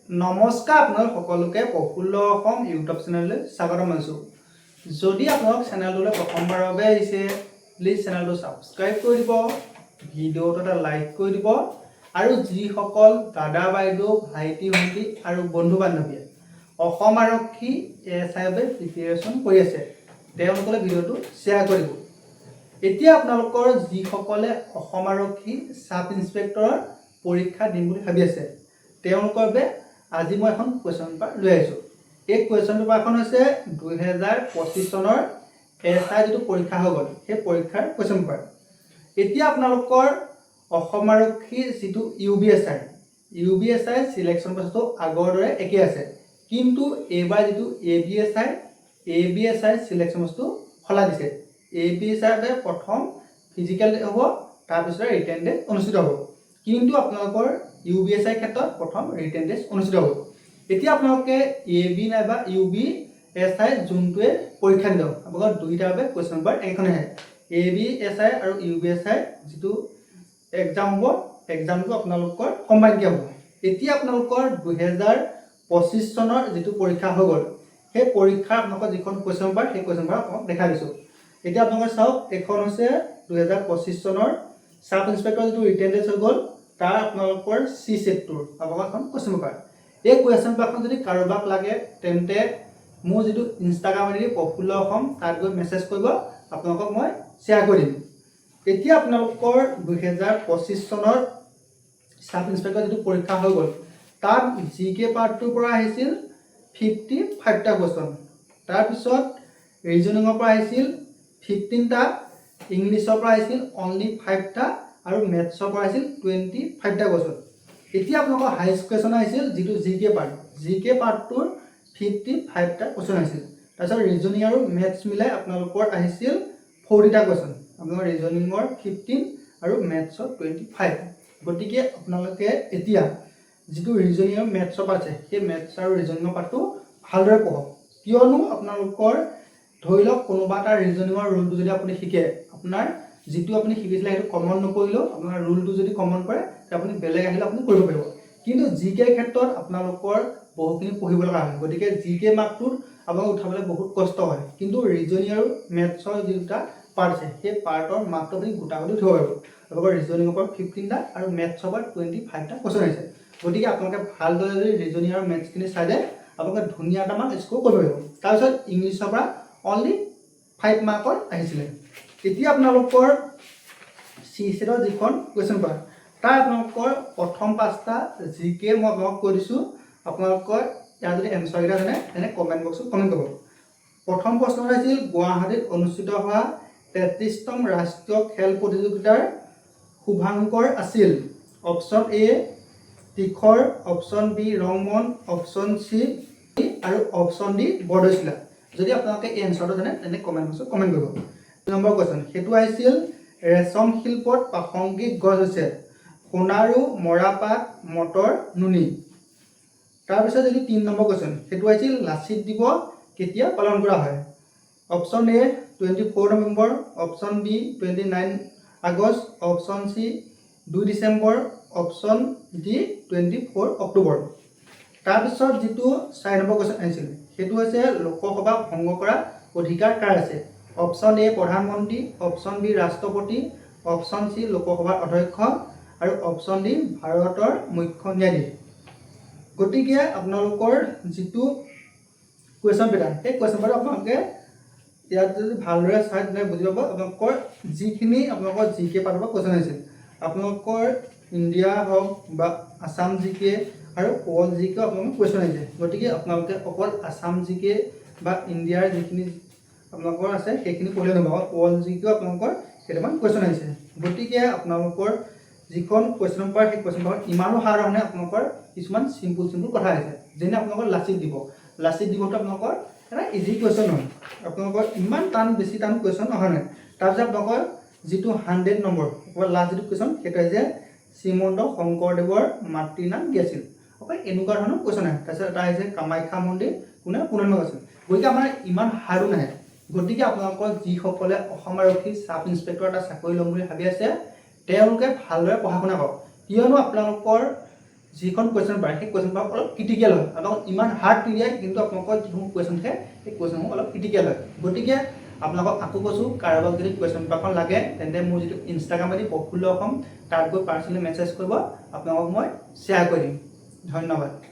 নমস্কাৰ আপোনালোক সকলোকে প্ৰফুল্ল অসম ইউটিউব চেনেললৈ স্বাগতম জনাইছোঁ। যদি আপোনালোক চেনেলটোলৈ প্ৰথমবাৰৰ বাবে আহিছে প্লিজ চেনেলটো ছাবস্ক্ৰাইব কৰি দিব, ভিডিঅ'টো এটা লাইক কৰি দিব আৰু যিসকল দাদা বাইদেউ ভাইটি ভণ্টি আৰু বন্ধু বান্ধৱীয়ে অসম আৰক্ষী ASI বাবে প্ৰিপেৰেশ্যন কৰি আছে তেওঁলোকলৈ ভিডিঅ'টো শ্বেয়াৰ কৰিব। এতিয়া আপোনালোকৰ যিসকলে অসম আৰক্ষী সাব ইন্সপেক্টৰৰ পৰীক্ষা দিম বুলি ভাবি আছে তেওঁলোকৰ বাবে আজি মই এখন কুৱেশ্যন পেপাৰ লৈ আহিছোঁ। এই কুৱেশ্যন পেপাৰখন হৈছে 2025 চনৰ ASI যিটো পৰীক্ষা হৈ গ'ল সেই পৰীক্ষাৰ কুৱেশ্যন পেপাৰ। এতিয়া আপোনালোকৰ অসম আৰক্ষীৰ যিটো UBSI চিলেকশ্যন প্ৰচেছটো আগৰ দৰে একেই আছে, কিন্তু এইবাৰ যিটো ABSI চিলেকশ্যন প্ৰচেছটো সলাই দিছে। ABSI প্ৰথম ফিজিকেল হ'ব, তাৰপিছত ৰিটেন টেষ্ট অনুষ্ঠিত হ'ব, কিন্তু আপোনালোকৰ UBSI ক্ষেত্ৰত প্ৰথম ৰিটেন টেষ্ট অনুষ্ঠিত হ'ব। এতিয়া আপোনালোকে AB নাইবা UBSI যোনটোৱে পৰীক্ষা দিয়ক আপোনালোকৰ দুইটাৰ বাবে কুৱেশ্যন পেপাৰ একেখন আহে। ABSI আৰু UBSI যিটো এক্সাম হ'ব এক্সামটো আপোনালোকৰ কম্বাইনকৈ হ'ব। এতিয়া আপোনালোকৰ 2025 চনৰ যিটো পৰীক্ষা হৈ গ'ল সেই পৰীক্ষাৰ আপোনালোকৰ যিখন কুৱেশ্যন পেপাৰ সেই কুৱেশ্যন পেপাৰ আপোনাক দেখাই দিছোঁ। এতিয়া আপোনালোকে চাওক, এখন হৈছে 2025 চনৰ সাব ইন্সপেক্টৰ যিটো ৰিটেন টেষ্ট হৈ গ'ল তাৰ আপোনালোকৰ C চেটটোৰ আপোনালোকৰ এখন কুৱেশ্যন পেপাৰ। এই কুৱেশ্যন পেপাৰখন যদি কাৰোবাক লাগে তেন্তে মোৰ যিটো ইনষ্টাগ্ৰাম ID প্ৰফুল্ল অসম তাত গৈ মেছেজ কৰিব, আপোনালোকক মই শ্বেয়াৰ কৰি দিম। এতিয়া আপোনালোকৰ 2025 চনৰ সাব ইন্সপেক্টৰ যিটো পৰীক্ষা হৈ গ'ল তাত GK পাৰ্টটোৰ পৰা আহিছিল 55টা কুৱেশ্যন, তাৰপিছত ৰিজনিঙৰ পৰা আহিছিল 15টা, ইংলিছৰ পৰা আহিছিল অনলি 5টা আৰু মেথছৰ পৰা আহিছিল 25টা কুৱেশ্যন। এতিয়া আপোনালোকৰ হাইষ্ট কুৱেশ্যন আহিছিল যিটো GK পাৰ্টটোৰ 55টা কুৱেশ্যন আহিছিল। তাৰপিছত ৰিজনিং আৰু মেথছ মিলাই আপোনালোকৰ আহিছিল 40টা কুৱেশ্যন, আপোনালোকৰ ৰিজনিঙৰ 15 আৰু মেথছৰ 25। গতিকে আপোনালোকে এতিয়া যিটো ৰিজনিং আৰু মেথছৰ পাৰ্ট আছে সেই মেথছ আৰু ৰিজনিঙৰ পাৰ্টটো ভালদৰে পঢ়ক, কিয়নো আপোনালোকৰ ধৰি লওক কোনোবা এটা ৰিজনিঙৰ ৰুলটো যদি আপুনি শিকে, আপোনাৰ যিটো আপুনি শিকিছিলে সেইটো কমন নকৰিলেও আপোনাৰ ৰুলটো যদি কমন কৰে তেতিয়া আপুনি বেলেগ আহিলে আপুনি কৰিব পাৰিব। কিন্তু GK ক্ষেত্ৰত আপোনালোকৰ বহুখিনি পঢ়িব লগা হয়, গতিকে GK মাৰ্কটোত আপোনালোক উঠাবলৈ বহুত কষ্ট হয়, কিন্তু ৰিজনিং আৰু মেথছৰ যিটা পাৰ্ট আছে সেই পাৰ্টৰ মাৰ্কটো আপুনি গোটাগুটি উঠিব পাৰিব। আপোনালোকৰ ৰিজনিঙৰ পৰা 15টা আৰু মেথছৰ পৰা 25টা কুৱেশ্যন আহিছে, গতিকে আপোনালোকে ভালদৰে যদি ৰিজনিং আৰু মেথছখিনি চাই যায় আপোনালোকে ধুনীয়া এটা মাৰ্ক স্ক'ৰ কৰিব পাৰিব। তাৰপিছত ইংলিছৰ পৰা অনলি 5 মাৰ্কৰ আহিছিলে। এতিয়া আপোনালোকৰ C চেটৰ যিখন কুৱেশ্যন পেপাৰ তাৰ আপোনালোকৰ প্ৰথম 5টা GK মই আপোনালোকক কৈ দিছোঁ, আপোনালোকৰ ইয়াৰ যদি এনচাৰকেইটা জানে তেনে কমেণ্ট বক্সত কমেণ্ট কৰিব। প্ৰথম প্ৰশ্ন আহিছিল গুৱাহাটীত অনুষ্ঠিত হোৱা 33তম ৰাষ্ট্ৰীয় খেল প্ৰতিযোগিতাৰ শুভাংকৰ আছিল অপশ্যন A তীখৰ, অপশ্যন B ৰংমন, অপশ্যন C আৰু অপশ্যন D বৰদৈচিলা। যদি আপোনালোকে এই এনচাৰটো জানে তেনে কমেণ্ট বক্সত কমেণ্ট কৰিব। 2 নম্বৰ কুৱেশ্যন সেইটো আহিছিল ৰেচম শিল্পত প্ৰাসংগিক গছ হৈছে সোণাৰু, মৰাপাট, মটৰ, নুনি। তাৰপিছত যদি 3 নম্বৰ কুৱেশ্যন সেইটো আহিছিল লাচিত দিৱস কেতিয়া পালন কৰা হয়, option A 24 November, option B 29 August, option C 2 December, option D 24 October. তাৰপিছত যিটো 4 নম্বৰ কুৱেশ্যন আহিছিল সেইটো হৈছে লোকসভা ভংগ কৰা অধিকাৰ কাৰ আছে, অপশ্যন A প্ৰধানমন্ত্ৰী, অপশ্যন B ৰাষ্ট্ৰপতি, অপশ্যন C লোকসভাৰ অধ্যক্ষ আৰু অপশ্যন D ভাৰতৰ মুখ্য ন্যায়াধীশ। গতিকে আপোনালোকৰ যিটো কুৱেশ্যন পেটাৰ্ণ সেই কুৱেশ্যন পেটাৰ্ণ আপোনালোকে ইয়াত যদি ভালদৰে চাই তেনে বুজি পাব। আপোনালোকৰ যিখিনি আপোনালোকৰ GK পাৰ্টৰ পৰা কুৱেশ্যন আহিছিল আপোনালোকৰ ইণ্ডিয়া হওক বা আছাম GK আৰু ৱৰ্ল্ড GK আপোনালোকৰ কুৱেশ্যন আহিছে, গতিকে আপোনালোকে অকল আছাম GK বা ইণ্ডিয়াৰ যিখিনি আপোনালোকৰ আছে সেইখিনি পঢ়িলে নহ'ব, ৱৰ্ল্ড GK আপোনালোকৰ কেইটামান কুৱেশ্যন আহিছে। গতিকে আপোনালোকৰ যিখন কুৱেশ্যন পেপাৰ সেই কুৱেশ্যন পেপাৰত ইমানো হাৰ্ড নহয়, আপোনালোকৰ কিছুমান চিম্পুল কথা আহিছে, যেনে আপোনালোকৰ লাচিত দিৱসটো আপোনালোকৰ এটা ইজি কুৱেশ্যন হয়, আপোনালোকৰ ইমান বেছি টান কুৱেশ্যন অহা নাই। তাৰপিছত আপোনালোকৰ যিটো 100 নম্বৰ লাষ্ট যিটো কুৱেশ্যন সেইটো আহিছে শ্ৰীমন্ত শংকৰদেৱৰ মাতৃৰ নাম কি আছিল, এনেকুৱা ধৰণৰ কুৱেশ্যন আহে। তাৰপিছত এটা আহিছে কামাখ্যা মন্দিৰ কোনে পুনৰ্নিৰ্মাণ কৰিছিল। গতিকে আমাৰ ইমান হাৰ্ডো নাহে, গতিকে আপোনালোকৰ যিসকলে অসম আৰক্ষী সাব ইন্সপেক্টৰ এটা চাকৰি ল'ম বুলি ভাবি আছে তেওঁলোকে ভালদৰে পঢ়া শুনা কৰক, কিয়নো আপোনালোকৰ যিখন কুৱেশ্যন পেপাৰ সেই কুৱেশ্যন পেপাৰ অলপ ক্ৰিটিকেল হয় আৰু ইমান হাৰ্ড নিদিয়ে কিন্তু আপোনালোকৰ যিসমূহ কুৱেশ্যন থাকে সেই কুৱেশ্যনসমূহ অলপ ক্ৰিটিকেল হয় গতিকে আপোনালোকক আকৌ কৈছোঁ কাৰোবাক যদি কুৱেশ্যন পেপাৰখন লাগে তেন্তে মোৰ যিটো ইনষ্টাগ্ৰাম আইডি প্ৰফুল্ল অসম তাত গৈ পাৰ্চনেলি মেছেজ কৰিব আপোনালোকক মই শ্বেয়াৰ কৰি দিম ধন্যবাদ